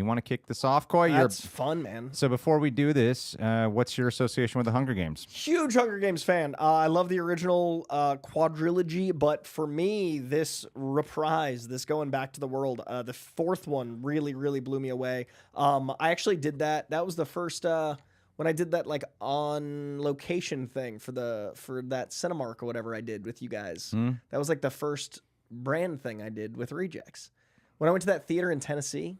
want to kick this off, Coy? That's fun, man. So before we do this, what's your association with the Hunger Games? Huge Hunger Games fan. I love the original quadrilogy, but for me, this reprise, this going back to the world, the fourth one really, really blew me away. I actually did that. That was the first when I did that like on location thing for that Cinemark or whatever I did with you guys. That was like the first brand thing I did with Rejects. When I went to that theater in Tennessee.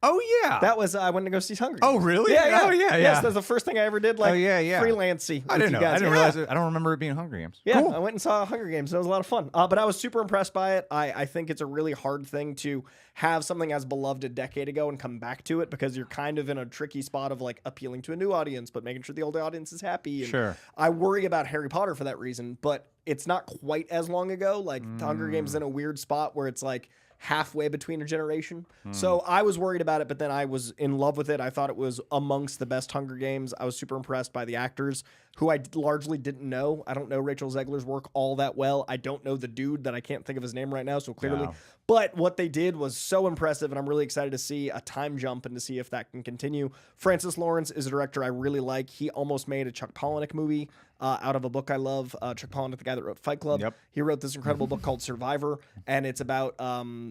Oh, yeah. That was, I went to go see Hunger Games. Oh, really? Yeah, yeah. Oh, yeah, Yes, that's the first thing I ever did, like, freelancey. I didn't know. You guys. I didn't realize it. I don't remember it being Hunger Games. Yeah, cool. I went and saw Hunger Games. It was a lot of fun. But I was super impressed by it. I think it's a really hard thing to have something as beloved a decade ago and come back to it because you're kind of in a tricky spot of, like, appealing to a new audience, but making sure the old audience is happy. And sure. I worry about Harry Potter for that reason, but it's not quite as long ago. Like, the Hunger Games is in a weird spot where it's, like, halfway between a generation. So I was worried about it, but then I was in love with it. I thought it was amongst the best Hunger Games. I was super impressed by the actors who I largely didn't know. I don't know Rachel Zegler's work all that well. I don't know the dude that I can't think of his name right now, so clearly. No. But what they did was so impressive, and I'm really excited to see a time jump and to see if that can continue. Francis Lawrence is a director I really like. He almost made a Chuck Palahniuk movie out of a book I love. Chuck Palahniuk, the guy that wrote Fight Club. Yep. He wrote this incredible book called Survivor, and it's about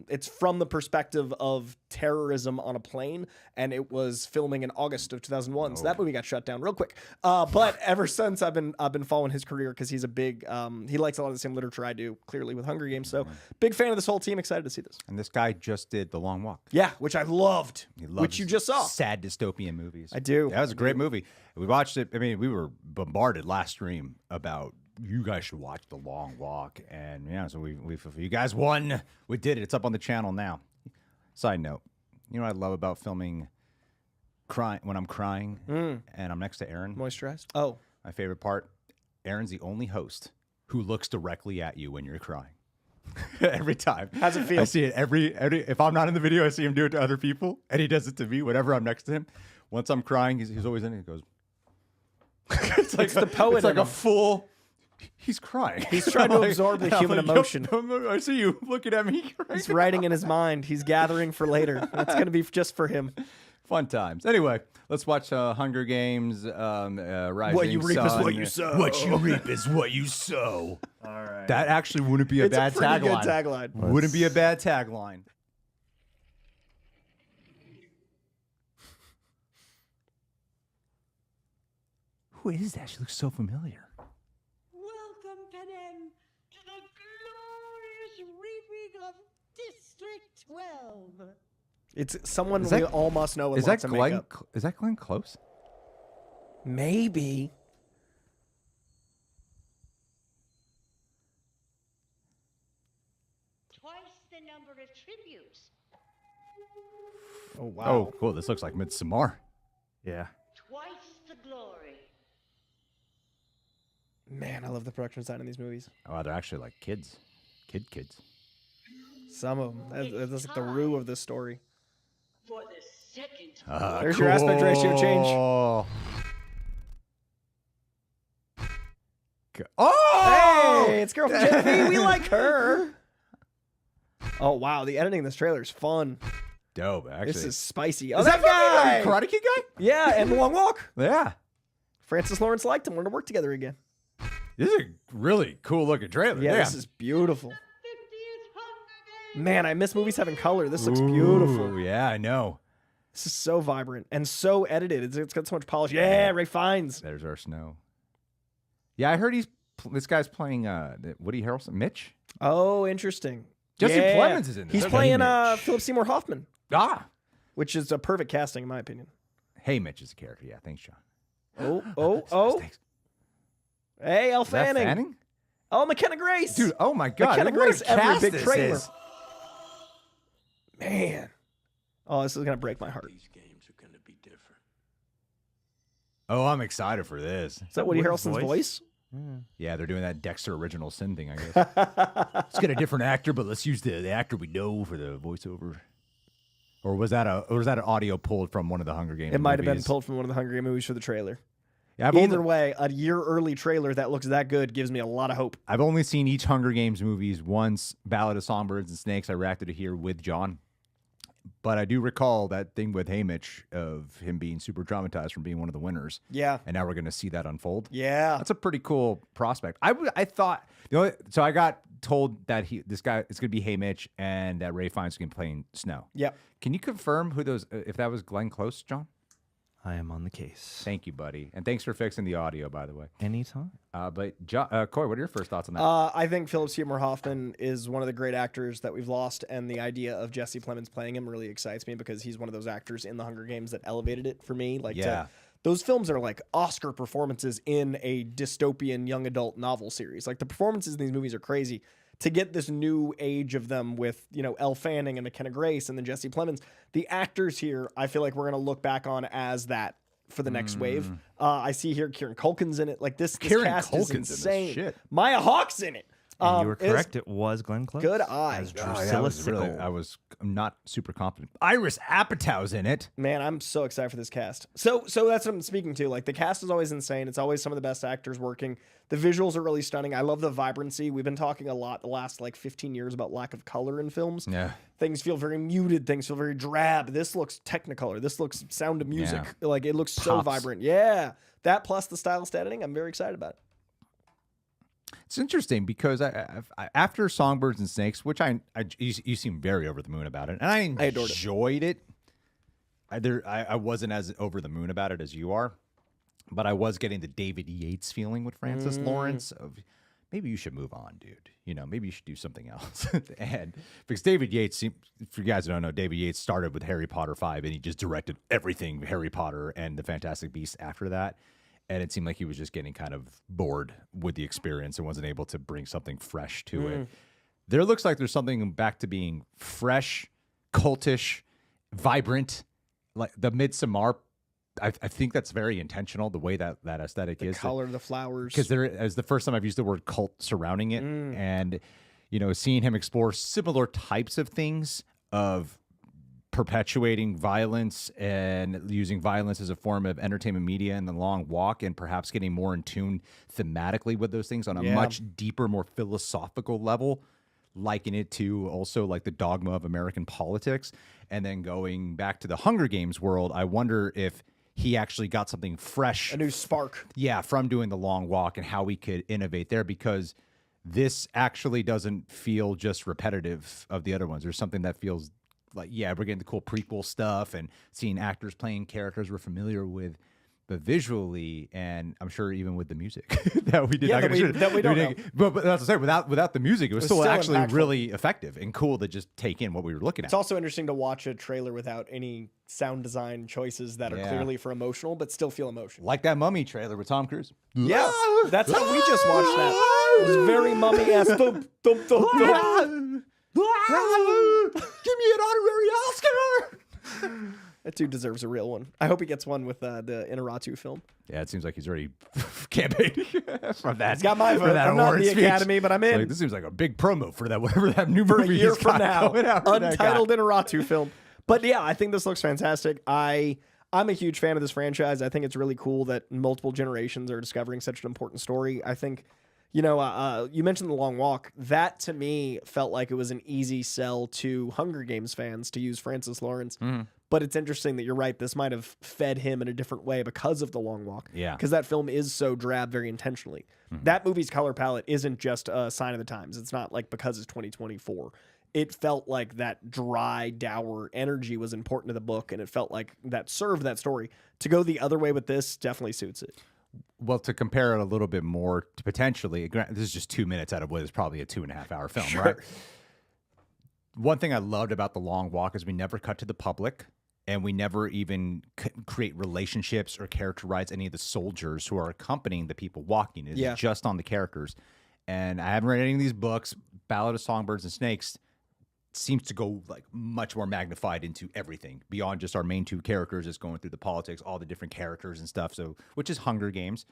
it's from the perspective of terrorism on a plane, and it was filming in August of 2001. So that movie got shut down real quick. But ever since, I've been following his career because he's a big he likes a lot of the same literature I do, clearly with Hunger Games. So big fan of this whole team. Excited to see this. And this guy just did The Long Walk. Yeah, which I loved. Which you just saw. Sad dystopian movies. I do. That was a great movie. We watched it. I mean, we were bombarded last stream about you guys should watch The Long Walk, and yeah, so we you guys won. We did it. It's up on the channel now. Side note, you know what I love about filming when I'm crying and I'm next to Aaron? Moisturized. Oh. My favorite part, Aaron's the only host who looks directly at you when you're crying. Every time. How's it feel? I see it every if I'm not in the video, I see him do it to other people, and he does it to me whenever I'm next to him. Once I'm crying, he's always in it. He goes, it's like the poet. It's like a full. He's crying. He's trying to absorb the human emotion. I see you looking at me. He's writing in his mind. He's gathering for later. It's going to be just for him. Fun times. Anyway, let's watch Hunger Games. Rising What you reap Sun. is what you sow. What you reap is what you sow. All right. That actually wouldn't be a It's bad a pretty tagline. good tagline. Wouldn't be a bad tagline. Who is that? She looks so familiar. Welcome, Panem, to the glorious reaping of District 12. It's someone Is that- we all must know with Is that lots of Glenn? makeup. Is that Glenn Close? Maybe. Twice the number of tributes. Oh, wow. Oh, cool. This looks like Midsommar. Yeah. Twice the glory. Man, I love the production design in these movies. Oh, they're actually like kids. Kids. Some of them. That's like the root of this story. For the second time. There's your aspect ratio change. Oh! Hey, it's girl from Gen V. We like her. Oh, wow. The editing in this trailer is fun. Dope, actually. This is spicy. Oh, Is that that guy! Karate Kid guy? Yeah, and The Long Walk. Yeah. Francis Lawrence liked him. We're going to work together again. This is a really cool looking trailer. Yeah, Yeah. this is beautiful. 50th Hunger Games. Man, I miss movies having color. This looks beautiful. Ooh, yeah, I know. This is so vibrant and so edited. It's got so much polish. Yeah, Ray Fiennes. There's our Snow. Yeah, I heard this guy's playing Woody Harrelson. Mitch? Oh, interesting. Jesse Yeah. Plemons is in this. He's Okay. playing Haymitch. Philip Seymour Hoffman, Ah! which is a perfect casting in my opinion. Haymitch is a character. Yeah, thanks, John. Oh. Thanks. Hey, Elle Is that Fanning. Fanning? Oh, McKenna Grace. Dude, oh my God. McKenna What a Grace, every cast big this trailer. is. Man. Oh, this is going to break my heart. These games are going to be different. Oh, I'm excited for this. Is that Woody Woody's Harrelson's voice? Yeah, they're doing that Dexter original sin thing, I guess. Let's get a different actor, but let's use the actor we know for the voiceover. Or was that an audio pulled from one of the Hunger Games? It might have been movies? pulled from one of the Hunger Games movies for the trailer. Yeah, Either way, a year early trailer that looks that good gives me a lot of hope. I've only seen each Hunger Games movies once. Ballad of Songbirds and Snakes. I reacted to here with John, But I do recall that thing with Haymitch of him being super traumatized from being one of the winners. Yeah. And now we're going to see that unfold. Yeah. That's a pretty cool prospect. I thought, so I got told that this guy is going to be Haymitch and that Ray Fiennes is going to be playing Snow. Yep. Can you confirm who those, if that was Glenn Close, John? I am on the case. Thank you, buddy. And thanks for fixing the audio, by the way. Anytime. But Coy, what are your first thoughts on that? I think Philip Seymour Hoffman is one of the great actors that we've lost, and the idea of Jesse Plemons playing him really excites me because he's one of those actors in the Hunger Games that elevated it for me. Those films are like Oscar performances in a dystopian young adult novel series. Like the performances in these movies are crazy. To get this new age of them with, Elle Fanning and McKenna Grace and then Jesse Plemons, the actors here, I feel like we're going to look back on as that for the next wave. I see here Kieran Culkin's in it. Like this cast is insane. In this shit. Maya Hawke's in it. And you were correct. It was Glenn Close. Good eye. As Oh, Drusilla yeah, I Sickle. was not super confident. Iris Apatow's in it. Man, I'm so excited for this cast. So that's what I'm speaking to. Like the cast is always insane. It's always some of the best actors working. The visuals are really stunning. I love the vibrancy. We've been talking a lot the last 15 years about lack of color in films. Yeah. Things feel very muted. Things feel very drab. This looks Technicolor. This looks Sound of Music. Yeah. Like it looks so Pops. vibrant. Yeah. That plus the stylist editing, I'm very excited about it. It's interesting because I after Songbirds and Snakes, which you seem very over the moon about it, and I adored it. enjoyed it. I wasn't as over the moon about it as you are, but I was getting the David Yates feeling with Francis Lawrence of maybe you should move on, dude. Maybe you should do something else. And because David Yates, for you guys who don't know, David Yates started with Harry Potter 5, and he just directed everything Harry Potter and the Fantastic Beasts after that. And it seemed like he was just getting kind of bored with the experience and wasn't able to bring something fresh to it. There looks like there's something back to being fresh, cultish, vibrant, like the Midsommar. I think that's very intentional, the way that aesthetic is. The color, the flowers. Because there is the first time I've used the word cult surrounding it. And, seeing him explore similar types of things of perpetuating violence and using violence as a form of entertainment media in The Long Walk, and perhaps getting more in tune thematically with those things on a much deeper, more philosophical level, liken it to also like the dogma of American politics. And then going back to the Hunger Games world, I wonder if he actually got something fresh, A new spark. from doing The Long Walk and how we could innovate there, because this actually doesn't feel just repetitive of the other ones. There's something that feels like, we're getting the cool prequel stuff and seeing actors playing characters we're familiar with, but visually, and I'm sure even with the music that we did, that we don't know. But that's to say, without the music, it was still actually impactful. really effective and cool to just take in what we were looking at. It's also interesting to watch a trailer without any sound design choices that are clearly for emotional, but still feel emotional. Like that Mummy trailer with Tom Cruise. Yeah, that's how we just watched that. It was very mummy-ass. Thump, thump, thump, thump. Give me an honorary Oscar. That dude deserves a real one. I hope he gets one with the Inarritu film. Yeah, it seems like he's already campaigning from that. He's got my vote. I'm not in the Academy, but I'm in. Like, this seems like a big promo for that, whatever that new For a movie year he's from got now. coming out for that Untitled guy. Inarritu film. But yeah, I think this looks fantastic. I'm a huge fan of this franchise. I think it's really cool that multiple generations are discovering such an important story. I think, you mentioned The Long Walk. That to me felt like it was an easy sell to Hunger Games fans to use Francis Lawrence. But it's interesting that you're right. This might have fed him in a different way because of The Long Walk. Yeah. Because that film is so drab very intentionally. That movie's color palette isn't just a sign of the times. It's not like because it's 2024. It felt like that dry, dour energy was important to the book, and it felt like that served that story. To go the other way with this definitely suits it. Well, to compare it a little bit more to potentially, this is just 2 minutes out of what is probably a 2.5 hour film, right? One thing I loved about The Long Walk is we never cut to the public, and we never even create relationships or characterize any of the soldiers who are accompanying the people walking. It's just on the characters. And I haven't read any of these books. Ballad of Songbirds and Snakes seems to go like much more magnified into everything beyond just our main two characters. It's going through the politics, all the different characters and stuff. So, which is Hunger Games.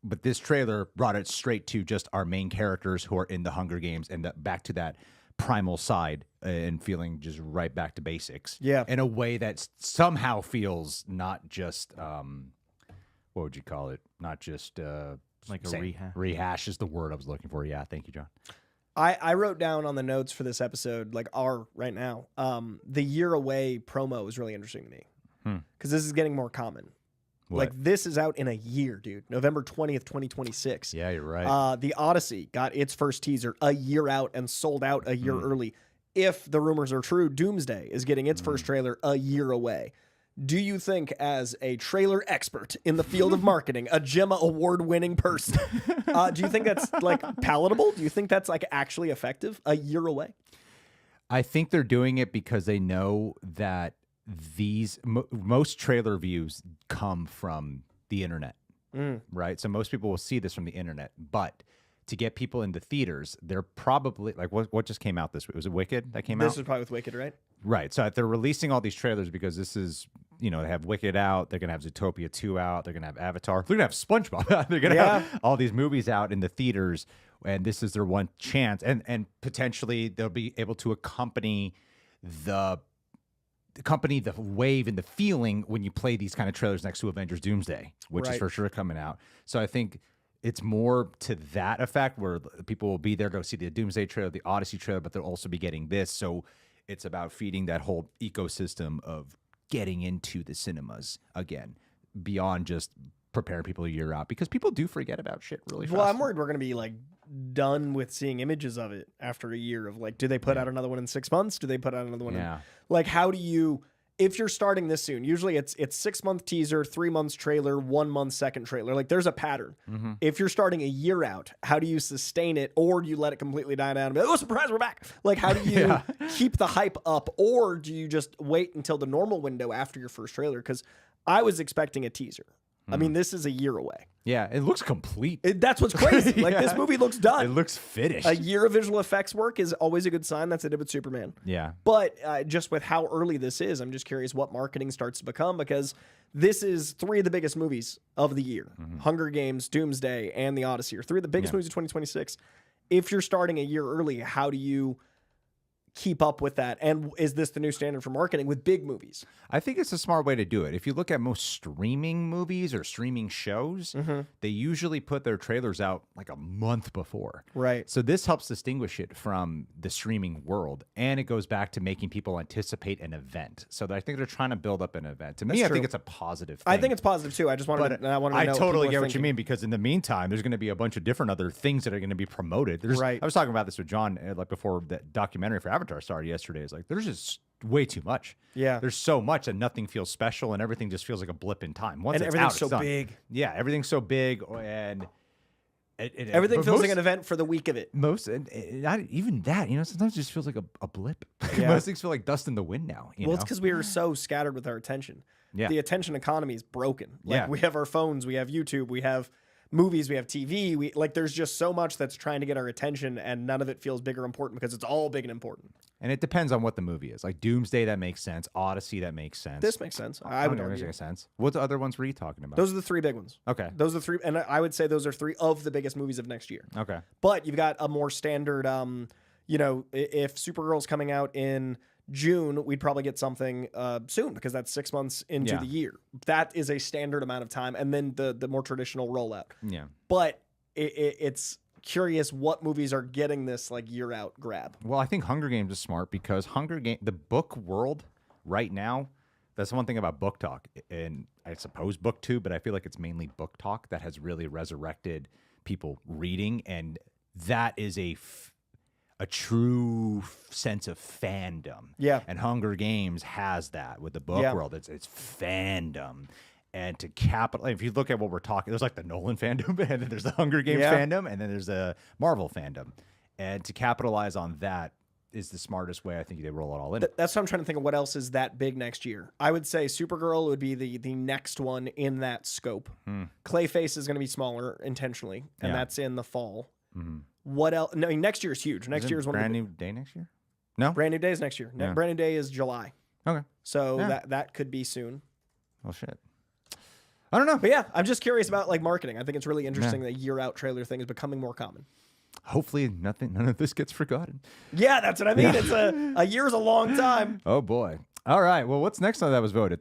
But this trailer brought it straight to just our main characters who are in the Hunger Games and back to that primal side and feeling just right back to basics. Yeah. In a way that somehow feels not just, what would you call it? Not just, Like a rehash? Rehash is the word I was looking for. Yeah. Thank you, John. I wrote down on the notes for this episode, like right now, the year away promo is really interesting to me because this is getting more common. What? Like this is out in a year, dude. November 20th, 2026. Yeah, you're right. The Odyssey got its first teaser a year out and sold out a year early. If the rumors are true, Doomsday is getting its first trailer a year away. Do you think, as a trailer expert in the field of marketing, a Gemma award-winning person, do you think that's like palatable? Do you think that's like actually effective a year away? I think they're doing it because they know that most trailer views come from the internet, right? So most people will see this from the internet, but to get people into theaters, they're probably like, what just came out this week? Was it Wicked that came out? This was probably with Wicked, right? Right. So they're releasing all these trailers because this is, they have Wicked out. They're going to have Zootopia 2 out. They're going to have Avatar. They're going to have SpongeBob out. They're going to have all these movies out in the theaters. And this is their one chance. And potentially they'll be able to accompany the wave and the feeling when you play these kind of trailers next to Avengers Doomsday, which is for sure coming out. So I think it's more to that effect where people will be there, go see the Doomsday trailer, the Odyssey trailer, but they'll also be getting this. So it's about feeding that whole ecosystem of getting into the cinemas again, beyond just preparing people a year out, because people do forget about shit really fast. Well, I'm worried we're going to be like done with seeing images of it after a year of like, do they put out another one in 6 months? Do they put out another one? Like, how do you, if you're starting this soon, usually it's 6 month teaser, 3 months trailer, 1 month second trailer. Like there's a pattern. If you're starting a year out, how do you sustain it? Or do you let it completely die down and be like, oh, surprise, we're back. Like, how do you keep the hype up? Or do you just wait until the normal window after your first trailer? Because I was expecting a teaser. I mean, this is a year away. Yeah, it looks complete. That's what's crazy. Like, this movie looks done. It looks finished. A year of visual effects work is always a good sign. That's what it did with Superman. Yeah. But just with how early this is, I'm just curious what marketing starts to become, because this is 3 of the biggest movies of the year. Hunger Games, Doomsday, and The Odyssey are 3 of the biggest movies of 2026. If you're starting a year early, how do you keep up with that? And is this the new standard for marketing with big movies? I think it's a smart way to do it. If you look at most streaming movies or streaming shows, they usually put their trailers out like a month before. Right. So this helps distinguish it from the streaming world. And it goes back to making people anticipate an event. So I think they're trying to build up an event. To me, I think it's a positive thing. I think it's positive too. I just wanted to know. I totally get what you mean, because in the meantime, there's going to be a bunch of different other things that are going to be promoted. I was talking about this with John like before the documentary for Avatar started yesterday. It's like, there's just way too much. Yeah. There's so much that nothing feels special and everything just feels like a blip in time. Once and it's everything's out, so it's done. big. Yeah, everything's so big, and everything feels like an event for the week of it. Not even that, sometimes it just feels like a blip. Yeah. Most things feel like dust in the wind now. Well, it's because we are so scattered with our attention. Yeah. The attention economy is broken. Like we have our phones, we have YouTube, we have movies, we have TV. There's just so much that's trying to get our attention, and none of it feels big or important because it's all big and important. And it depends on what the movie is. Like Doomsday, that makes sense. Odyssey, that makes sense. This makes sense. I would argue. Makes sense. What other ones were you talking about? Those are the 3 big ones. Okay. Those are the 3, and I would say those are 3 of the biggest movies of next year. Okay. But you've got a more standard, if Supergirl's coming out in June, we'd probably get something soon, because that's 6 months into the year. That is a standard amount of time, and then the more traditional rollout. Yeah. But it's curious what movies are getting this like year out grab. Well, I think Hunger Games is smart, because the book world right now, that's one thing about Book Talk, and I suppose Book Tube, but I feel like it's mainly Book Talk that has really resurrected people reading, and that is a true sense of fandom. Yeah. And Hunger Games has that with the book world. It's fandom. And to capitalize, if you look at what we're talking, there's like the Nolan fandom, and then there's the Hunger Games fandom, and then there's the Marvel fandom. And to capitalize on that is the smartest way. I think they roll it all in. That's what I'm trying to think of. What else is that big next year? I would say Supergirl would be the next one in that scope. Clayface is going to be smaller intentionally, and that's in the fall. What else? No, next year is huge. Next year is one Brand New Day next year? No? Brand New Day is next year. Yeah. Brand New Day is July. Okay. So that could be soon. Well, shit. I don't know. But yeah, I'm just curious about like marketing. I think it's really interesting that year out trailer thing is becoming more common. Hopefully none of this gets forgotten. Yeah, that's what I mean. It's a year is a long time. Oh boy. All right. Well, what's next on that was voted?